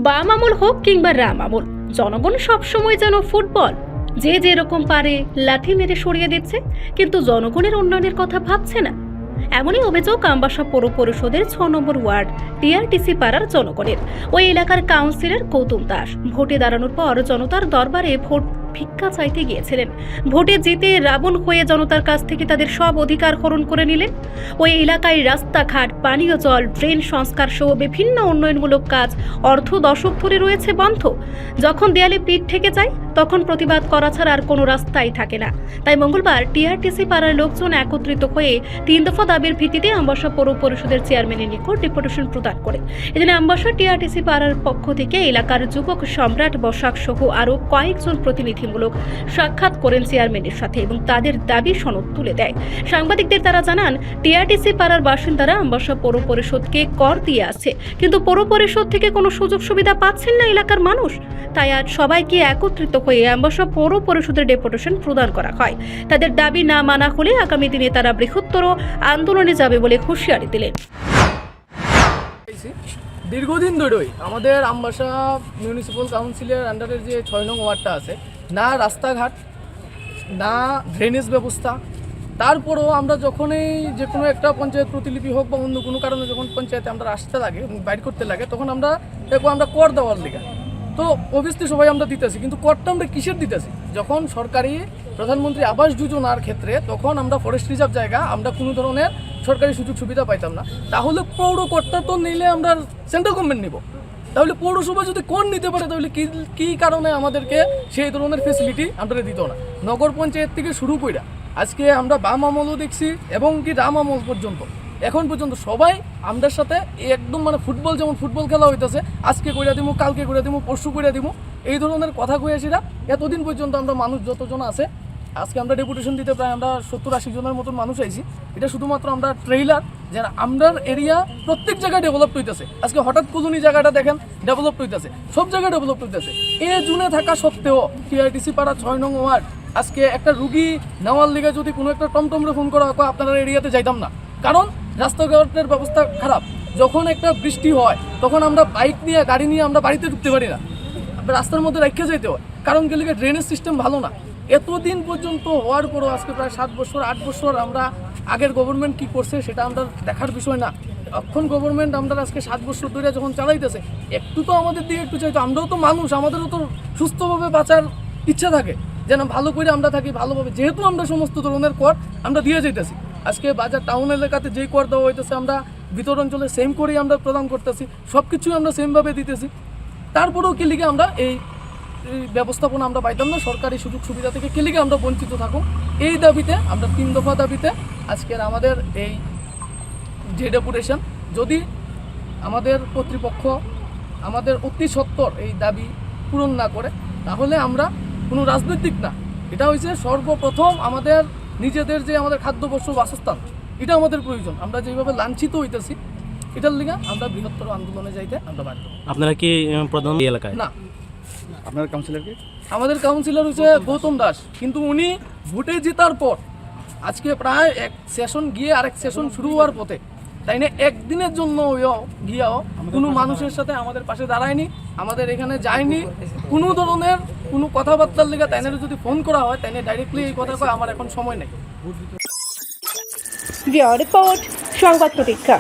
বাম আমল হোক কিংবা রাম আমল, জনগণ সবসময় যেন ফুটবল যে যেরকম পারে লাথি মেরে সরিয়ে দিচ্ছে, কিন্তু জনগণের উন্নয়নের কথা ভাবছে না। এমনই অভিযোগ আমবাসা পৌর পরিষদের ৬ নম্বর ওয়ার্ড টিআরটিসি পাড়ার জনগণের। ওই এলাকার কাউন্সিলর গৌতম দাস ভোটে দাঁড়ানোর পর জনতার দরবারে ভোট ভিক্ষা চাইতে গিয়েছিলেন। ভোটে জিতে রাবণ হয়ে জনতার কাছ থেকে তাদের সব অধিকার হরণ করে নিলেন। ওই এলাকায় রাস্তাঘাট, পানীয় জল, ড্রেন সংস্কার সহ বিভিন্ন উন্নয়নমূলক কাজ অর্ধ দশক ধরে রয়েছে বন্ধ। যখন দেয়ালে পিঠ থেকে যায় তখন প্রতিবাদ করা ছাড়া আর কোনো রাস্তাই থাকে না। তাই মঙ্গলবার টিআরটিসি পাড়ার লোকজন একত্রিত হয়ে ৩ দফা দাবির ভিত্তিতে আমবাসা পৌর পরিষদের চেয়ারম্যানের নিকট ডেপুটেশন প্রদান করে। এদিন আমবাসা টিআরটিসি পাড়ার পক্ষ থেকে এলাকার যুবক সম্রাট বসাক সহ আরও কয়েকজন প্রতিনিধিমূলক সাক্ষাৎ করেন চেয়ারম্যানের সাথে এবং তাদের দাবি সনদ তুলে দেয়। সাংবাদিকদের তারা জানান, টিআরটিসি পাড়ার বাসিন্দারা আমবাসা পৌর পরিষদকে কর দিয়ে আসছে, কিন্তু পৌর পরিষদ থেকে কোনো সুযোগ সুবিধা পাচ্ছেন না এলাকার মানুষ। তাই আজ সবাইকে একত্রিত হয়ে আমবাসা পৌর পরিষদের ডেপুটেশন প্রদান করা হয়। তাদের দাবি না মানা হলে আগামী দিনে তারা বৃহত্তর আন্দোলনে যাবে বলে হুঁশিয়ারি দিলেন। দীর্ঘদিন ধরেই আমাদের আমবাসা মিউনিসিপ্যাল কাউন্সিলের আন্ডারের যে ৬ নং ওয়ার্ডটা আছে, না রাস্তাঘাট, না ড্রেনেজ ব্যবস্থা। তারপরেও আমরা যখনই যে কোনো একটা পঞ্চায়েত প্রতিলিপি হোক বা অন্য কোনো কারণে যখন পঞ্চায়েতে আমরা আসতে লাগে, বাইর করতে লাগে, তখন আমরা দেখবো আমরা কর দেওয়ার লিগা তো অবভিয়াসলি সবাই আমরা দিতেছি, কিন্তু করটা আমরা কিসের দিতেছি? যখন সরকারি প্রধানমন্ত্রী আবাস যোজনার ক্ষেত্রে তখন আমরা ফরেস্ট রিজার্ভ জায়গা আমরা কোনো ধরনের সরকারি সুযোগ সুবিধা পাইতাম না। তাহলে পৌর করটা তো নিলে আমরা সেন্ট্রাল গভর্নমেন্ট নিব, তাহলে পৌরসভা যদি কর নিতে পারে তাহলে কী কারণে আমাদেরকে সেই ধরনের ফেসিলিটি আমরা দিত না? নগর পঞ্চায়েত থেকে শুরু করে আজকে আমরা বাম আমলও দেখছি এবং কি রাম আমল পর্যন্ত এখন পর্যন্ত সবাই আমাদের সাথে একদম মানে ফুটবল যেমন ফুটবল খেলা হইতেছে, আজকে করে দিব, কালকে করে দিব, পরশু করে দিব, এই ধরনের কথা কয়েছিরা এতদিন পর্যন্ত আমরা মানুষ যতজন আছে, আজকে আমরা ডেপুটেশন দিতে প্রায় আমরা 70-80 জনের মতন মানুষ আইছি। এটা শুধুমাত্র আমরা ট্রেইলার যে আমরার এরিয়া প্রত্যেক জায়গায় ডেভেলপ হইতেছে। আজকে হঠাৎ কলোনি জায়গাটা দেখেন ডেভেলপ হইতেছে, সব জায়গায় ডেভেলপ হইতেছে। জুনে থাকা সত্ত্বেও টিআরটিসি পাড়া ৬ নং ওয়ার্ড আজকে একটা রুগী নেওয়ার লিগে যদি কোনো একটা টমটমরে ফোন করা হয় আপনারা এরিয়াতে যাইতাম না, কারণ রাস্তাঘাটের ব্যবস্থা খারাপ। যখন একটা বৃষ্টি হয় তখন আমরা বাইক নিয়ে গাড়ি নিয়ে আমরা বাড়িতে ঢুকতে পারি না, রাস্তার মধ্যে রেখে যেতে হয়, কারণ কি লিগে ড্রেনেজ সিস্টেম ভালো না। এতদিন পর্যন্ত হওয়ার পরও আজকে প্রায় 7 বছর 8 বছর আমরা আগের গভর্নমেন্ট কি করছে সেটা আমরা দেখার বিষয় না। এখন গভর্নমেন্ট আমরা আজকে 7 বছর ধরে যখন চালাইতেছে, একটু তো আমাদের দিকে একটু চাইতো। আমরাও তো মানুষ, আমাদেরও তো সুস্থভাবে বাঁচার ইচ্ছা থাকে, যেন ভালো করে আমরা থাকি ভালোভাবে। যেহেতু আমরা সমস্ত ধরনের কর আমরা দিয়ে যেতেছি, আজকে বাজার টাউন এলাকাতে যেই কর দেওয়া হইতেছে আমরা ভিতর অঞ্চলে সেম করেই আমরা প্রদান করতেছি, সব কিছুই আমরা সেমভাবে দিতেছি। তারপরেও কি লিগে আমরা এই ব্যবস্থাপনা আমরা পাইতাম না, সরকারি সুযোগ সুবিধা থেকে কি লিগে আমরা বঞ্চিত থাকুক, এই দাবিতে আমরা 3 দফা দাবিতে আজকের আমাদের এই যে ডেপুটেশন, যদি আমাদের কর্তৃপক্ষ আমাদের অতি সত্বর এই দাবি পূরণ না করে তাহলে আমরা কোনো রাজনৈতিক না, এটা হয়েছে সর্বপ্রথম আমাদের নিজেদের যে আমাদের খাদ্যবস্ত্র বাসস্থান, এটা আমাদের প্রয়োজন। আমরা যেভাবে লাঞ্ছিত হইতেছি এটার লিগে আমরা বৃহত্তর আন্দোলনে যাইতে আমরা বাধ্য। আপনারা কি প্রধান এলাকায়? না, আপনার কাউন্সিলর কি? আমাদের কাউন্সিলর হচ্ছে গৌতম দাস, কিন্তু উনি ভোটে জেতার পর আজকে প্রায় এক সেশন গিয়ে আরেক সেশন শুরু হওয়ার পথে, তাই না একদিনের জন্য গিয়েও কোনো মানুষের সাথে আমাদের পাশে দাঁড়ায়নি, আমাদের এখানে যায়নি, কোনো ধরনের কোনো কথাবার্তার লেগে তাই না যদি ফোন করা হয় তাই না ডাইরেক্টলি এই কথা কয় আমার এখন সময় নেই। রিপোর্ট সংবাদ প্রতীক্ষা।